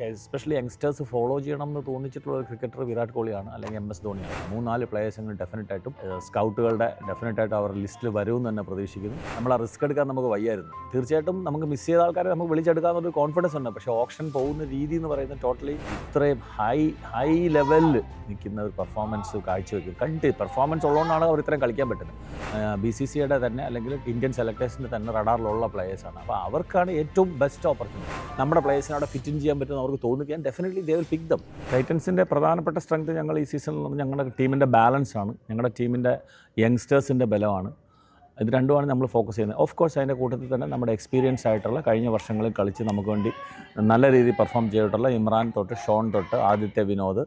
Especially youngsters follow ചെയ്യണം എന്ന് തോന്നിച്ചിട്ടുള്ള ഒരു ക്രിക്കറ്റർ വിരാട് കോഹ്ലിയാണ്, അല്ലെങ്കിൽ MS ധോണിയാണ്. 3-4 പ്ലേയേഴ്സെങ്കിലും ഡെഫിനറ്റായിട്ടും സ്കൗട്ടുകളുടെ ഡെഫിനറ്റായിട്ട് അവരുടെ ലിസ്റ്റിൽ വരുമെന്ന് തന്നെ പ്രതീക്ഷിക്കുന്നു. നമ്മൾ ആ റിസ്ക് എടുക്കാൻ നമുക്ക് വയ്യായിരുന്നു. തീർച്ചയായിട്ടും നമുക്ക് മിസ് ചെയ്ത ആൾക്കാരെ നമുക്ക് വിളിച്ചെടുക്കാമെന്നൊരു കോൺഫിഡൻസ് ഉണ്ട്. പക്ഷേ ഓപ്ഷൻ പോകുന്ന രീതി എന്ന് പറയുന്നത് ടോട്ടലി ഇത്രയും ഹൈ ലെവലിൽ നിൽക്കുന്ന ഒരു പെർഫോമൻസ് കാഴ്ചവെക്കും. പെർഫോമൻസ് ഉള്ളതുകൊണ്ടാണ് അവർ ഇത്രയും കളിക്കാൻ പറ്റുന്നത്. BCCIയുടെ തന്നെ അല്ലെങ്കിൽ ഇന്ത്യൻ സെലക്ടേഴ്സിൻ്റെ തന്നെ റഡാറിലുള്ള പ്ലേയേഴ്സാണ്. അപ്പോൾ അവർക്കാണ് ഏറ്റവും ബെസ്റ്റ് ഓപ്പർച്യൂണിറ്റി. നമ്മുടെ പ്ലേയേഴ്സിനെ അവിടെ ഫിറ്റ് ഇൻ ചെയ്യാൻ പറ്റുമെന്ന് അവർക്ക് തോന്നിക്കാൻ definitely they will pick dum. ടൈറ്റൻസിൻ്റെ പ്രധാനപ്പെട്ട സ്ട്രെങ്ത് ഞങ്ങൾ ഈ സീസണിൽ ഞങ്ങളുടെ ടീമിൻ്റെ ബാലൻസ് ആണ്, ഞങ്ങളുടെ ടീമിൻ്റെ യങ്സ്റ്റേഴ്സിൻ്റെ ബലമാണ്. ഇത് രണ്ടുമാണ് നമ്മൾ ഫോക്കസ് ചെയ്യുന്നത്. ഓഫ് കോഴ്സ് അതിൻ്റെ കൂട്ടത്തിൽ തന്നെ നമ്മുടെ എക്സ്പീരിയൻസ് ആയിട്ടുള്ള കഴിഞ്ഞ വർഷങ്ങളിൽ കളിച്ച് നമുക്ക് വേണ്ടി നല്ല രീതിയിൽ പെർഫോം ചെയ്തിട്ടുള്ള ഇമ്രാൻ തൊട്ട് ഷോൺ തൊട്ട് ആദിത്യ വിനോദ്,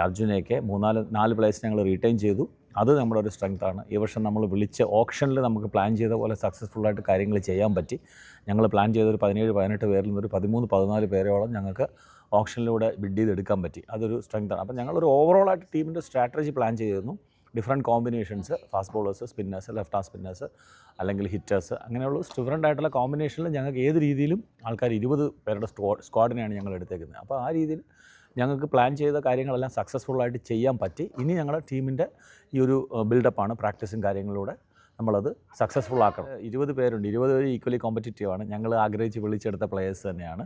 അർജുനെയൊക്കെ 3-4 പ്ലേയേഴ്സ് ഞങ്ങൾ റീറ്റെയിൻ ചെയ്തു. അത് നമ്മുടെ ഒരു സ്ട്രെങ്ത്താണ്. ഈ വർഷം നമ്മൾ വിളിച്ച ഓപ്ഷനിൽ നമുക്ക് പ്ലാൻ ചെയ്ത പോലെ സക്സസ്ഫുള്ളായിട്ട് കാര്യങ്ങൾ ചെയ്യാൻ പറ്റി. ഞങ്ങൾ പ്ലാൻ ചെയ്തൊരു 17-18 പേരിൽ നിന്നൊരു 13-14 പേരോളം ഞങ്ങൾക്ക് ഓപ്ഷനിലൂടെ ബിഡ് ചെയ്തെടുക്കാൻ പറ്റി. അതൊരു സ്ട്രെങ്ത്താണ്. അപ്പോൾ ഞങ്ങളൊരു ഓവറോളായിട്ട് ടീമിൻ്റെ സ്ട്രാറ്റജി പ്ലാൻ ചെയ്തിരുന്നു. Different combinations, fast bowlers, spinners, left arm spinners, അല്ലെങ്കിൽ ഹിറ്റേഴ്സ്, അങ്ങനെയുള്ള ഡിഫറെൻ്റ് ആയിട്ടുള്ള കോമ്പിനേഷനിൽ ഞങ്ങൾക്ക് ഏത് രീതിയിലും ആൾക്കാർ 20 പേരുടെ സ്ക്വാഡിനെയാണ് ഞങ്ങൾ എടുത്തേക്കുന്നത്. അപ്പോൾ ആ രീതിയിൽ ഞങ്ങൾക്ക് പ്ലാൻ ചെയ്ത കാര്യങ്ങളെല്ലാം സക്സസ്ഫുള്ളായിട്ട് ചെയ്യാൻ പറ്റി. ഇനി ഞങ്ങളുടെ ടീമിൻ്റെ ഈ ഒരു ബിൽഡപ്പാണ് പ്രാക്ടീസും കാര്യങ്ങളിലൂടെ നമ്മളത് സക്സസ്ഫുൾ ആക്കണം. 20 പേരുണ്ട്. 20 പേര് ഈക്വലി കോമ്പറ്റീറ്റീവാണ്. ഞങ്ങൾ ആഗ്രഹിച്ച് വിളിച്ചെടുത്ത പ്ലേയേഴ്സ് തന്നെയാണ്.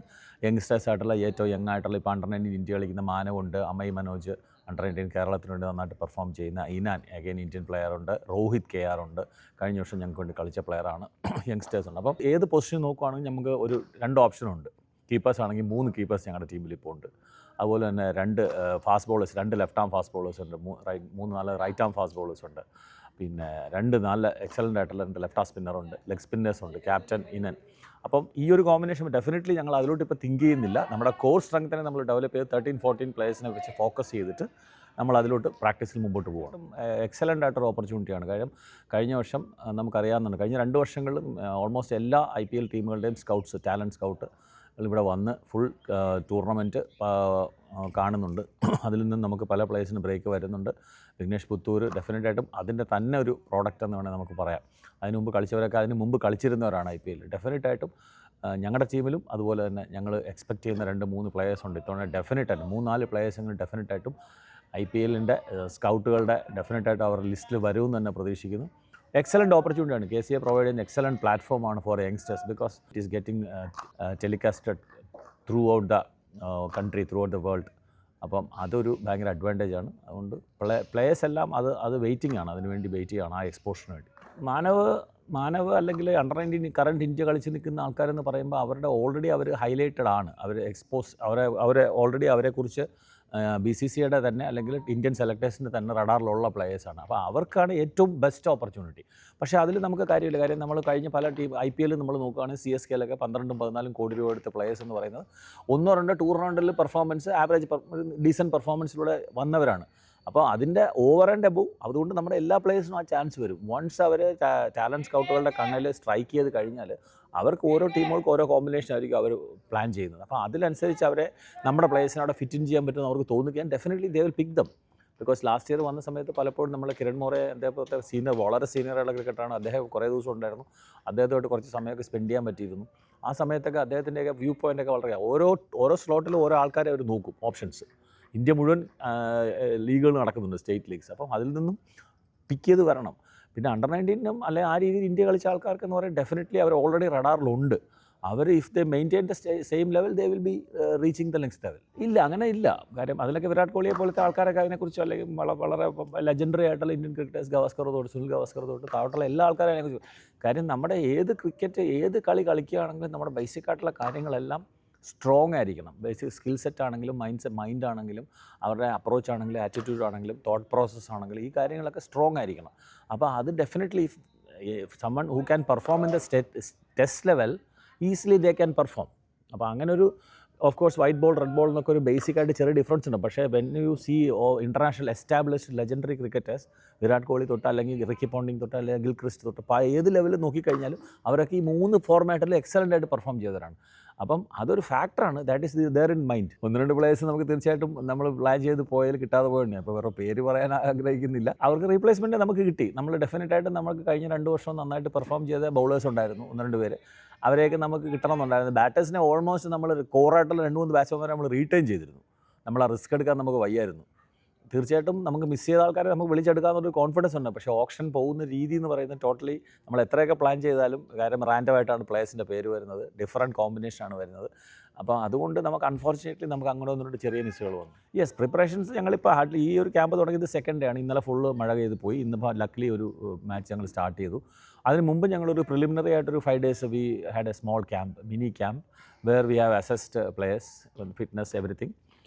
യങ്സ്റ്റേഴ്സ് ആയിട്ടുള്ള ഏറ്റവും യങ് ആയിട്ടുള്ള ഇപ്പോൾ അണ്ടർ-19 ഇന്ത്യ കളിക്കുന്ന മാനവുണ്ട്, അമയ് മനോജ് അണ്ടർ-19 കേരളത്തിന് വേണ്ടി നന്നായിട്ട് പെർഫോം ചെയ്യുന്ന ഇനാൻ അഗൈൻ ഇന്ത്യൻ പ്ലെയറുണ്ട്, രോഹിത് KR ഉണ്ട്, കഴിഞ്ഞ വർഷം ഞങ്ങൾക്ക് വേണ്ടി കളിച്ച പ്ലെയറാണ്. യങ്സ്റ്റേഴ്സ് ഉണ്ട്. അപ്പം ഏത് പൊസിഷൻ നോക്കുകയാണെങ്കിൽ നമുക്ക് ഒരു 2 ഓപ്ഷനുണ്ട്. കീപ്പേഴ്സ് ആണെങ്കിൽ 3 കീപ്പേഴ്സ് ഞങ്ങളുടെ ടീമിൽ ഇപ്പോൾ ഉണ്ട്. അതുപോലെ തന്നെ 2 fast bowlers, 2 left arm fast bowlers ഉണ്ട്, 3-4 റൈറ്റ് ആം ഫാസ്റ്റ് ബോളേഴ്സ് ഉണ്ട്, പിന്നെ 2 നല്ല എക്സലൻ്റ് ആയിട്ടുള്ള 2 ലെഫ്റ്റ് ആം സ്പിന്നറുണ്ട്, ലെഗ് സ്പിന്നേഴ്സ് ഉണ്ട്, ക്യാപ്റ്റൻ ഇനൻ. അപ്പം ഈ ഒരു കോമ്പിനേഷൻ ഡെഫിനറ്റ്ലി ഞങ്ങൾ അതിലോട്ട് ഇപ്പോൾ തിങ്ക് ചെയ്യുന്നില്ല. നമ്മുടെ കോർ സ്ട്രെങ്ത്തിനെ നമ്മൾ ഡെവലപ്പ് ചെയ്ത് 13-14 പ്ലേയേഴ്സിനെ വെച്ച് ഫോക്കസ് ചെയ്തിട്ട് നമ്മൾ അതിലോട്ട് പ്രാക്ടീസിൽ മുമ്പോട്ട് പോകണം. എക്സലൻ്റ് ആയിട്ടൊരു ഓപ്പർച്യൂണിറ്റിയാണ്. കാര്യം കഴിഞ്ഞ വർഷം നമുക്കറിയാവുന്നതാണ്, കഴിഞ്ഞ 2 വർഷങ്ങളിലും ഓൾമോസ്റ്റ് എല്ലാ IPL ടീമുകളുടെയും സ്കൗട്ട്സ്, ടാലൻറ്റ് സ്കൗട്ട് ഇവിടെ വന്ന് ഫുൾ ടൂർണമെൻറ്റ് കാണുന്നുണ്ട്. അതിൽ നിന്ന് നമുക്ക് പല പ്ലേയേഴ്സിന് ബ്രേക്ക് വരുന്നുണ്ട്. വിഘ്നേഷ് പുത്തൂർ ഡെഫിനറ്റായിട്ടും അതിൻ്റെ തന്നെ ഒരു പ്രോഡക്റ്റ് എന്ന് വേണമെങ്കിൽ നമുക്ക് പറയാം. അതിന് മുമ്പ് കളിച്ചവരൊക്കെ അതിന് മുമ്പ് കളിച്ചിരുന്നവരാണ് IPL. ഡെഫിനറ്റായിട്ടും ഞങ്ങളുടെ ടീമിലും അതുപോലെ തന്നെ ഞങ്ങൾ എക്സ്പെക്റ്റ് ചെയ്യുന്ന 2-3 പ്ലേയേഴ്സ് ഉണ്ട്. ഇത്തവണ ഡെഫിനറ്റായിട്ടും 3-4 പ്ലേയേഴ്സെങ്കിലും ഡെഫിനറ്റായിട്ടും IPLൻ്റെ സ്കൗട്ടുകളുടെ ഡെഫിനറ്റായിട്ട് അവരുടെ ലിസ്റ്റിൽ വരുമെന്ന് തന്നെ പ്രതീക്ഷിക്കുന്നു. Excellent opportunity ആണ്. KCA provide an excellent platform for youngsters because it is getting telecasted throughout the country, throughout the world. അപ്പം അതൊരു ഭയങ്കര അഡ്വാൻറ്റേജ് ആണ്. അതുകൊണ്ട് പ്ലേയേഴ്സ് എല്ലാം അത് വെയിറ്റിംഗ് ആണ്, അതിനുവേണ്ടി വെയിറ്റ് ചെയ്യുകയാണ് ആ എക്സ്പോഷന് വേണ്ടി. മാനവ് അല്ലെങ്കിൽ അണ്ടർ-19 കറണ്ട് ഇന്ത്യ കളിച്ച് നിൽക്കുന്ന ആൾക്കാരെന്ന് പറയുമ്പോൾ അവരുടെ ഓൾറെഡി അവർ ഹൈലൈറ്റഡ് ആണ്. അവർ അവരെ ഓൾറെഡി അവരെക്കുറിച്ച് BCCIയുടെ തന്നെ അല്ലെങ്കിൽ ഇന്ത്യൻ സെലക്ടേഴ്സിൻ്റെ തന്നെ റഡാറിലുള്ള പ്ലേയേഴ്സാണ്. അപ്പോൾ അവർക്കാണ് ഏറ്റവും ബെസ്റ്റ് ഓപ്പർച്യൂണിറ്റി. പക്ഷേ അതിൽ നമുക്ക് കാര്യമില്ല. കാര്യം നമ്മൾ കഴിഞ്ഞ പല IPL നമ്മൾ നോക്കുകയാണെങ്കിൽ CSKയിലൊക്കെ 12-14 കോടി രൂപ എടുത്ത പ്ലേയേഴ്സ് എന്ന് പറയുന്നത് 1-2 ടൂർണമെൻറ്റിൽ പെർഫോമൻസ് ആവറേജ് ഡീസൻറ്റ് പെർഫോമൻസിലൂടെ വന്നവരാണ്. അപ്പോൾ അതിൻ്റെ ഓവർ ആൻഡ് എബവ്, അതുകൊണ്ട് നമ്മുടെ എല്ലാ പ്ലേയേഴ്സിനും ആ ചാൻസ് വരും. വൺസ് അവർ ടാലൻറ്റ് സ്കൗട്ടുകളുടെ കണ്ണിൽ സ്ട്രൈക്ക് ചെയ്ത് കഴിഞ്ഞാൽ അവർക്ക് ഓരോ ടീമുകൾക്ക് ഓരോ കോമ്പിനേഷൻ ആയിരിക്കും അവർ പ്ലാൻ ചെയ്യുന്നത്. അപ്പോൾ അതിനനുസരിച്ച് അവരെ നമ്മുടെ പ്ലേയേഴ്സിനെ അവിടെ ഫിറ്റ് ഇൻ ചെയ്യാൻ പറ്റുമെന്ന് അവർക്ക് തോന്നിക്കാൻ definitely they will pick them. Because last year വന്ന സമയത്ത് പലപ്പോഴും നമ്മൾ കിരൺ മോറെ അദ്ദേഹത്തെ വളരെ സീനിയറായുള്ള ക്രിക്കറ്റാണ്. അദ്ദേഹം കുറേ ദിവസം ഉണ്ടായിരുന്നു. അദ്ദേഹത്തോട്ട് കുറച്ച് സമയമൊക്കെ സ്പെൻഡ് ചെയ്യാൻ പറ്റിയിരുന്നു. ആ സമയത്തൊക്കെ അദ്ദേഹത്തിൻ്റെയൊക്കെ വ്യൂ പോയിൻ്റൊക്കെ വളരെ ഓരോ സ്ലോട്ടിലും ഓരോ ആൾക്കാരെ അവർ നോക്കും, ഓപ്ഷൻസ്. ഇന്ത്യ മുഴുവൻ ലീഗുകൾ നടക്കുന്നുണ്ട്, സ്റ്റേറ്റ് ലീഗ്സ്. അപ്പം അതിൽ നിന്നും പിക്ക് ചെയ്ത് വരണം. പിന്നെ അണ്ടർ-19 അല്ലെങ്കിൽ ആ രീതിയിൽ ഇന്ത്യ കളിച്ച ആൾക്കാർക്ക് എന്ന് പറയുന്നത് ഡെഫിനറ്റ്ലി അവർ ഓൾറെഡി റഡാറിലുണ്ട്. അവർ if they maintain the same level they will be reaching the next level. ഇല്ല, അങ്ങനെ ഇല്ല. കാര്യം അതിലൊക്കെ വിരാട് കോഹ്ലിയെ പോലത്തെ ആൾക്കാരൊക്കെ അതിനെക്കുറിച്ച് അല്ലെങ്കിൽ വളരെ ലെജൻഡറി ആയിട്ടുള്ള ഇന്ത്യൻ ക്രിക്കറ്റേഴ്സ്, ഗവാസ്കർ തൊട്ട് സുനിൽ ഗവാസ്കർ തൊട്ട് താഴോട്ടുള്ള എല്ലാ ആൾക്കാരും അതിനെക്കുറിച്ച്. കാര്യം നമ്മുടെ ഏത് കളി കളിക്കുകയാണെങ്കിലും നമ്മുടെ ബേസിക് ആയിട്ടുള്ള കാര്യങ്ങളെല്ലാം സ്ട്രോങ് ആയിരിക്കണം. ബേസിക് സ്കിൽ സെറ്റ് ആണെങ്കിലും മൈൻഡ് ആണെങ്കിലും അവരുടെ അപ്രോച്ച് ആണെങ്കിലും ആറ്റിറ്റ്യൂഡ് ആണെങ്കിലും തോട്ട് പ്രോസസ്സ് ആണെങ്കിലും ഈ കാര്യങ്ങളൊക്കെ സ്ട്രോങ് ആയിരിക്കണം. അപ്പോൾ അത് definitely someone who can perform in the test level easily they can perform. അപ്പോൾ അങ്ങനെ ഒരു of course white ball red ball എന്നൊക്കെ ഒരു ബേസിക്കായിട്ട് ചെറിയ ഡിഫറൻസ് ഉണ്ട്. പക്ഷേ when you see international established legendary cricketers Virat Kohli തൊട്ട് അല്ലെങ്കിൽ റിക്കി പോണ്ടിങ് തൊട്ട് അല്ലെങ്കിൽ ഗിൽ ക്രിസ്റ്റ് തൊട്ട് അപ്പോൾ ഏത് ലെവലിൽ നോക്കിക്കഴിഞ്ഞാലും അവരൊക്കെ ഈ 3 ഫോർമാറ്റിൽ എക്സലൻ്റ് ആയിട്ട് പെർഫോം ചെയ്തവരാണ്. അപ്പം അതൊരു ഫാക്ടറാണ്. That is there in mind. 1-2 players നമുക്ക് തീർച്ചയായിട്ടും നമ്മൾ പ്ലാൻ ചെയ്ത് പോയാൽ കിട്ടാതെ പോയത്. അപ്പോൾ വേറെ പേര് പറയാൻ ആഗ്രഹിക്കുന്നില്ല. അവർക്ക് റീപ്ലേസ്മെൻറ്റ് നമുക്ക് കിട്ടി. നമ്മൾ ഡെഫിനറ്റായിട്ട് നമുക്ക് കഴിഞ്ഞ 2 വർഷം നന്നായിട്ട് പെർഫോം ചെയ്ത ബൗളേഴ്സ് ഉണ്ടായിരുന്നു, 1-2 പേര്. അവരെയൊക്കെ നമുക്ക് കിട്ടണമെന്നുണ്ടായിരുന്നു. ബാറ്റേഴ്സിനെ ഓൾമോസ്റ്റ് നമ്മൾ കോറായിട്ടുള്ള 2-3 ബാറ്റ്സ്മാൻമാരെ നമ്മൾ റീറ്റെയിൻ ചെയ്തിരുന്നു. നമ്മൾ ആ റിസ്ക് എടുക്കാൻ നമുക്ക് വയ്യായിരുന്നു. തീർച്ചയായിട്ടും നമുക്ക് മിസ് ചെയ്ത ആൾക്കാരെ നമുക്ക് വിളിച്ചെടുക്കാമെന്നൊരു കോൺഫിഡൻസ് ഉണ്ട്. പക്ഷേ ഓപ്ഷൻ പോകുന്ന രീതി എന്ന് പറയുന്നത് ടോട്ടലി നമ്മൾ എത്രയൊക്കെ പ്ലാൻ ചെയ്താലും കാര്യം റാൻഡമായിട്ടാണ് പ്ലേയേഴ്സിൻ്റെ പേര് വരുന്നത്, ഡിഫറൻറ്റ് കോമ്പിനേഷനാണ് വരുന്നത്. അപ്പോൾ അതുകൊണ്ട് നമുക്ക് അൺഫോർച്ചുനേറ്റ്ലി നമുക്ക് അങ്ങോട്ട് വന്നിട്ട് ചെറിയ മിസ്സുകൾ വന്നു. യെസ്, പ്രിപ്പറേഷൻസ് ഞങ്ങളിപ്പോൾ ഹാർഡ്ലി ഈ ഒരു ക്യാമ്പ് തുടങ്ങിയത് സെക്കൻഡ് ഡേ ആണ്. ഇന്നലെ ഫുള്ള് മഴ പെയ്ത് പോയി. ഇന്നിപ്പോൾ ലക്ലി ഒരു മാച്ച് ഞങ്ങൾ സ്റ്റാർട്ട് ചെയ്തു. അതിന് മുമ്പ് ഞങ്ങളൊരു പ്രിലിമിനറി ആയിട്ടൊരു 5 days we had a small camp, mini camp, where we have assessed players, fitness, everything.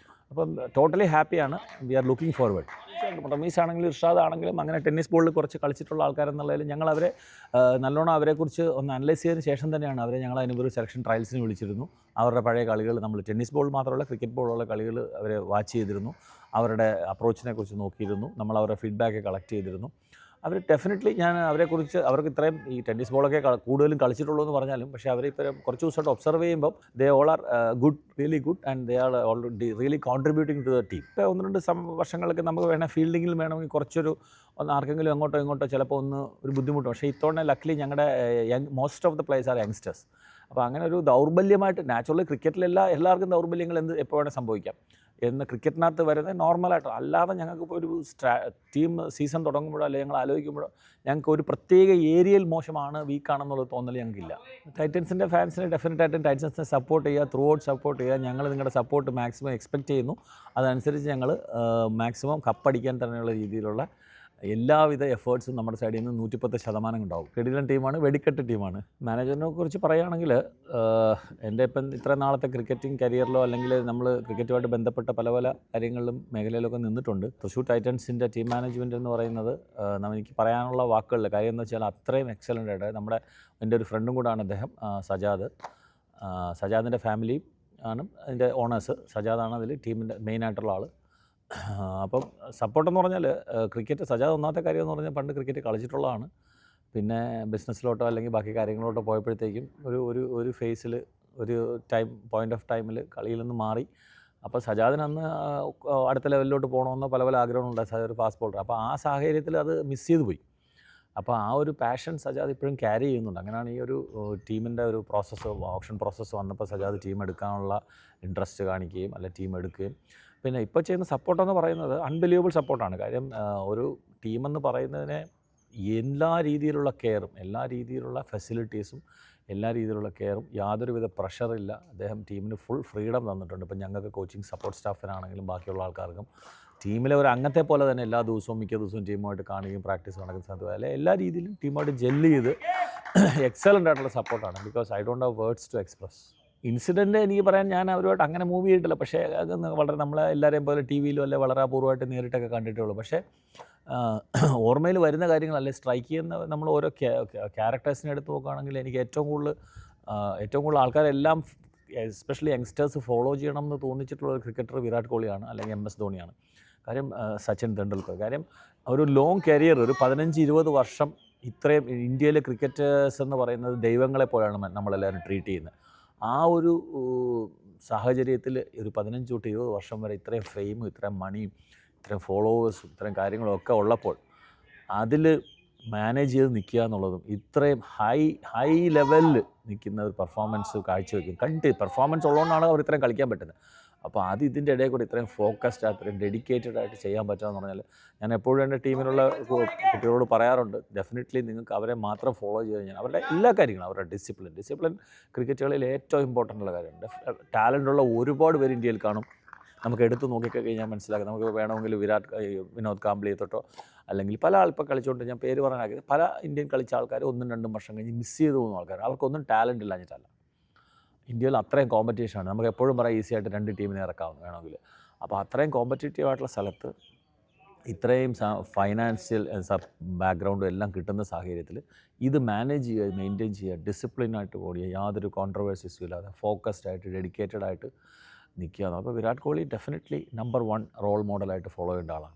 അപ്പം ടോട്ടലി ഹാപ്പിയാണ്. We are looking forward. Rameez ആണെങ്കിലും ഇർഷാദ് ആണെങ്കിലും അങ്ങനെ ടെന്നീസ് ബോളിൽ കുറച്ച് കളിച്ചിട്ടുള്ള ആൾക്കാരെന്നുള്ളതിൽ ഞങ്ങൾ അവരെ നല്ലോണം അവരെക്കുറിച്ച് ഒന്ന് അനലൈസ് ചെയ്തതിന് ശേഷം തന്നെയാണ് അവരെ ഞങ്ങൾ അതിനൊരു സെലക്ഷൻ ട്രയൽസിന് വിളിച്ചിരുന്നു. അവരുടെ പഴയ കളികൾ നമ്മൾ ടെന്നീസ് ബോൾ മാത്രമല്ല ക്രിക്കറ്റ് ബോളുള്ള കളികൾ അവരെ വാച്ച് ചെയ്തിരുന്നു. അവരുടെ അപ്രോച്ചിനെ കുറിച്ച് നോക്കിയിരുന്നു. നമ്മൾ അവരുടെ ഫീഡ്ബാക്ക് കളക്ട് ചെയ്തിരുന്നു. അവർ ഡെഫിനറ്റ്ലി ഞാൻ അവരെക്കുറിച്ച് അവർക്ക് ഇത്രയും ഈ ടെന്നീസ് ബോളൊക്കെ കൂടുതലും കളിച്ചിട്ടുള്ളൂ എന്ന് പറഞ്ഞാലും പക്ഷേ അവരിപ്പം കുറച്ച് ദിവസമായിട്ട് ഒബ്സർവ് ചെയ്യുമ്പോൾ they all are good, really good, and they are already really contributing to the team. ഇപ്പോൾ 1-2 വർഷങ്ങളൊക്കെ നമുക്ക് ഫീൽഡിങ്ങിൽ വേണമെങ്കിൽ കുറച്ചൊരു ആർക്കെങ്കിലും അങ്ങോട്ടോ ഇങ്ങോട്ടോ ചിലപ്പോൾ ഒരു ബുദ്ധിമുട്ട്. പക്ഷേ ഇത്തവണ ലക്ലി ഞങ്ങളുടെ most of the players are youngsters. അപ്പോൾ അങ്ങനെ ഒരു ദൗർബല്യമായിട്ട് നാച്ചുറലി എല്ലാവർക്കും ദൗർബല്യങ്ങൾ എപ്പോൾ വേണേൽ സംഭവിക്കാം. എന്ന് ക്രിക്കറ്റിനകത്ത് വരുന്നത് നോർമലായിട്ട്. അല്ലാതെ ഞങ്ങൾക്കിപ്പോൾ ഒരു ടീം സീസൺ തുടങ്ങുമ്പോഴോ അല്ലെങ്കിൽ ഞങ്ങൾ ആലോചിക്കുമ്പോഴോ ഞങ്ങൾക്ക് ഒരു പ്രത്യേക ഏരിയയിൽ മോശമാണ്, വീക്കാണെന്നുള്ള തോന്നൽ ഞങ്ങൾക്കില്ല. ടൈറ്റൻസിൻ്റെ ഫാൻസിനെ ഡെഫിനറ്റായിട്ടും ടൈറ്റൻസിനെ സപ്പോർട്ട് ചെയ്യുക, ത്രൂ ഔട്ട് സപ്പോർട്ട് ചെയ്യുക. ഞങ്ങൾ നിങ്ങളുടെ സപ്പോർട്ട് മാക്സിമം എക്സ്പെക്റ്റ് ചെയ്യുന്നു. അതനുസരിച്ച് ഞങ്ങൾ മാക്സിമം കപ്പടിക്കാൻ തന്നെയുള്ള രീതിയിലുള്ള എല്ലാവിധ എഫേർട്സും നമ്മുടെ സൈഡിൽ നിന്ന് 110% ഉണ്ടാവും. കിടിലൻ ടീമാണ്, വെടിക്കെട്ട് ടീമാണ്. മാനേജറിനെ കുറിച്ച് പറയുകയാണെങ്കിൽ എൻ്റെ ഇപ്പം ഇത്ര നാളത്തെ ക്രിക്കറ്റിംഗ് കരിയറിലോ അല്ലെങ്കിൽ നമ്മൾ ക്രിക്കറ്റുമായിട്ട് ബന്ധപ്പെട്ട പല കാര്യങ്ങളിലും മേഖലയിലൊക്കെ നിന്നിട്ടുണ്ട്. തൃശ്ശൂർ ടൈറ്റൻസിൻ്റെ ടീം മാനേജ്മെൻറ്റ് എന്ന് പറയുന്നത് എനിക്ക് പറയാനുള്ള വാക്കുകളില്ല. കാര്യം എന്ന് വെച്ചാൽ അത്രയും എക്സലൻ്റ് ആയിട്ട് എൻ്റെ ഒരു ഫ്രണ്ടും കൂടാണ് അദ്ദേഹം, സജാദിൻ്റെ ഫാമിലി ആണ് അതിൻ്റെ ഓണേഴ്സ്. സജാദാണ് അതിൽ ടീമിൻ്റെ മെയിനായിട്ടുള്ള ആൾ. അപ്പം സപ്പോർട്ടെന്ന് പറഞ്ഞാൽ ക്രിക്കറ്റ് സജാദ് ഒന്നാമത്തെ കാര്യം എന്ന് പറഞ്ഞാൽ പണ്ട് ക്രിക്കറ്റ് കളിച്ചിട്ടുള്ളതാണ്. പിന്നെ ബിസിനസ്സിലോട്ടോ അല്ലെങ്കിൽ ബാക്കി കാര്യങ്ങളിലോട്ടോ പോയപ്പോഴത്തേക്കും ഒരു ഫേസിൽ ഒരു പോയിൻ്റ് ഓഫ് ടൈമിൽ കളിയിൽ നിന്ന് മാറി. അപ്പോൾ സജാദിന് അന്ന് അടുത്ത ലെവലിലോട്ട് പോകണമെന്നോ പല ആഗ്രഹങ്ങളുണ്ടായി. സജാദ് ഒരു ഫാസ്റ്റ് ബോളർ. അപ്പോൾ ആ സാഹചര്യത്തിൽ അത് മിസ് ചെയ്ത് പോയി. അപ്പോൾ ആ ഒരു പാഷൻ സജാദ് ഇപ്പോഴും ക്യാരി ചെയ്യുന്നുണ്ട്. അങ്ങനെയാണ് ഈ ഒരു ടീമിൻ്റെ ഒരു ഓപ്ഷൻ പ്രോസസ്സ് വന്നപ്പോൾ സജാദ് ടീം എടുക്കാനുള്ള ഇൻട്രസ്റ്റ് കാണിക്കുകയും അല്ലെ ടീം എടുക്കുകയും. പിന്നെ ഇപ്പോൾ ചെയ്യുന്ന സപ്പോർട്ടെന്ന് പറയുന്നത് അൺബിലീവബിൾ സപ്പോർട്ടാണ്. കാര്യം ഒരു ടീമെന്ന് പറയുന്നതിനെ എല്ലാ രീതിയിലുള്ള കെയറും, എല്ലാ രീതിയിലുള്ള ഫെസിലിറ്റീസും, എല്ലാ രീതിയിലുള്ള കെയറും, യാതൊരുവിധ പ്രഷറില്ല. അദ്ദേഹം ടീമിന് ഫുൾ ഫ്രീഡം തന്നിട്ടുണ്ട്. ഇപ്പം ഞങ്ങൾക്ക് കോച്ചിങ് സപ്പോർട്ട് സ്റ്റാഫിനാണെങ്കിലും ബാക്കിയുള്ള ആൾക്കാർക്കും ടീമിലെ ഒരു അംഗത്തെ പോലെ തന്നെ എല്ലാ ദിവസവും മിക്ക ദിവസവും ടീമുമായിട്ട് കാണുകയും പ്രാക്ടീസ് നടക്കുന്ന സമയത്ത് അല്ലെ എല്ലാ രീതിയിലും ടീമായിട്ട് ജെല്ല് ചെയ്ത് എക്സലൻ്റ് ആയിട്ടുള്ള സപ്പോർട്ടാണ്. Because I don't have words to express. Incident എനിക്ക് പറയാൻ ഞാൻ അവരുമായിട്ട് അങ്ങനെ മൂവ് ചെയ്തിട്ടില്ല. പക്ഷേ അതൊന്ന് വളരെ നമ്മളെ എല്ലാവരെയും പോലെ ടി വിയിലും അല്ലെ വളരെ അപൂർവമായിട്ട് നേരിട്ടൊക്കെ കണ്ടിട്ടുള്ളൂ. പക്ഷേ ഓർമ്മയിൽ വരുന്ന കാര്യങ്ങളല്ലേ സ്ട്രൈക്ക് ചെയ്യുന്ന നമ്മൾ ഓരോ ക്യാരക്ടേഴ്സിനെ എടുത്ത് നോക്കുകയാണെങ്കിൽ എനിക്ക് ഏറ്റവും കൂടുതൽ ആൾക്കാരെല്ലാം എസ്പെഷ്യലി യങ്സ്റ്റേഴ്സ് ഫോളോ ചെയ്യണം എന്ന് തോന്നിച്ചിട്ടുള്ള ക്രിക്കറ്റർ വിരാട് കോഹ്ലിയാണ്, അല്ലെങ്കിൽ MS ധോണിയാണ്. കാര്യം സച്ചിൻ തെണ്ടുൽക്കർ. കാര്യം ഒരു ലോങ് കരിയർ, ഒരു 15-20 വർഷം ഇത്രയും ഇന്ത്യയിലെ ക്രിക്കറ്റേഴ്സ് എന്ന് പറയുന്നത് ദൈവങ്ങളെ പോലെയാണ് നമ്മളെല്ലാവരും ട്രീറ്റ് ചെയ്യുന്നത്. ആ ഒരു സാഹചര്യത്തിൽ ഒരു 15-20 വർഷം വരെ ഇത്രയും ഫെയിമും ഇത്രയും മണിയും ഇത്രയും ഫോളോവേഴ്സും ഇത്രയും കാര്യങ്ങളും ഒക്കെ ഉള്ളപ്പോൾ അതിൽ മാനേജ് ചെയ്ത് നിൽക്കുക എന്നുള്ളതും ഇത്രയും ഹൈ ലെവലിൽ നിൽക്കുന്ന ഒരു പെർഫോമൻസ് കാഴ്ചവെക്കും. പെർഫോമൻസ് ഉള്ളതുകൊണ്ടാണ് അവർ ഇത്രയും കളിക്കാൻ പറ്റുന്നത്. അപ്പോൾ ഇതിൻ്റെ ഇടയിൽ കൂടി ഇത്രയും ഫോക്കസ്ഡ് ഇത്രയും ഡെഡിക്കേറ്റഡ് ആയിട്ട് ചെയ്യാൻ പറ്റുകയെന്ന് പറഞ്ഞാൽ ഞാൻ എപ്പോഴും എൻ്റെ ടീമിലുള്ള കുട്ടികളോട് പറയാറുണ്ട്, ഡെഫിനറ്റ്ലി നിങ്ങൾക്ക് അവരെ മാത്രം ഫോളോ ചെയ്ത് കഴിഞ്ഞാൽ അവരുടെ എല്ലാ കാര്യങ്ങളും, അവരുടെ ഡിസിപ്ലിൻ ക്രിക്കറ്റ് കളിയിൽ ഏറ്റവും ഇമ്പോർട്ടൻ്റ് ഉള്ള കാര്യമാണ്. ടാലൻ്റുള്ള ഒരുപാട് പേര് ഇന്ത്യയിൽ കാണും. നമുക്ക് എടുത്ത് നോക്കിക്കഴിഞ്ഞാൽ മനസ്സിലാക്കാം. നമുക്ക് വേണമെങ്കിൽ വിനോദ് കാംബ്ലി തൊട്ടോ അല്ലെങ്കിൽ പല ഇപ്പോൾ കളിച്ചുകൊണ്ട് ഞാൻ പേര് പറയാനാക്കിയത് പല ഇന്ത്യൻ കളിച്ച ആൾക്കാർ 1-2 വർഷം കഴിഞ്ഞ് മിസ് ചെയ്ത് പോകുന്ന ആൾക്കാർ. അവർക്കൊന്നും ടാലൻ്റ് ഇല്ലാഞ്ഞിട്ടല്ല. ഇന്ത്യയിൽ അത്രയും കോമ്പറ്റീഷനാണ്. നമുക്ക് എപ്പോഴും പറയാം ഈസി ആയിട്ട് 2 ടീമിനെ ഇറക്കാവുന്ന വേണമെങ്കിൽ. അപ്പോൾ അത്രയും കോമ്പറ്റീറ്റീവ് ആയിട്ടുള്ള സ്ഥലത്ത് ഇത്രയും ഫൈനാൻഷ്യൽ ബാക്ക്ഗ്രൗണ്ടും എല്ലാം കിട്ടുന്ന സാഹചര്യത്തിൽ ഇത് മാനേജ് ചെയ്യുക, മെയിൻറ്റെയിൻ ചെയ്യുക, ഡിസിപ്ലിനായിട്ട് ഓടിയ യാതൊരു കോൺട്രവേഴ്സീസും ഇല്ലാതെ ഫോക്കസ്ഡ് ആയിട്ട് ഡെഡിക്കേറ്റഡ് ആയിട്ട് നിൽക്കുകയാണ്. അപ്പോൾ Virat Kohli definitely number 1 role മോഡലായിട്ട് ഫോളോ ചെയ്യേണ്ട ആളാണ്.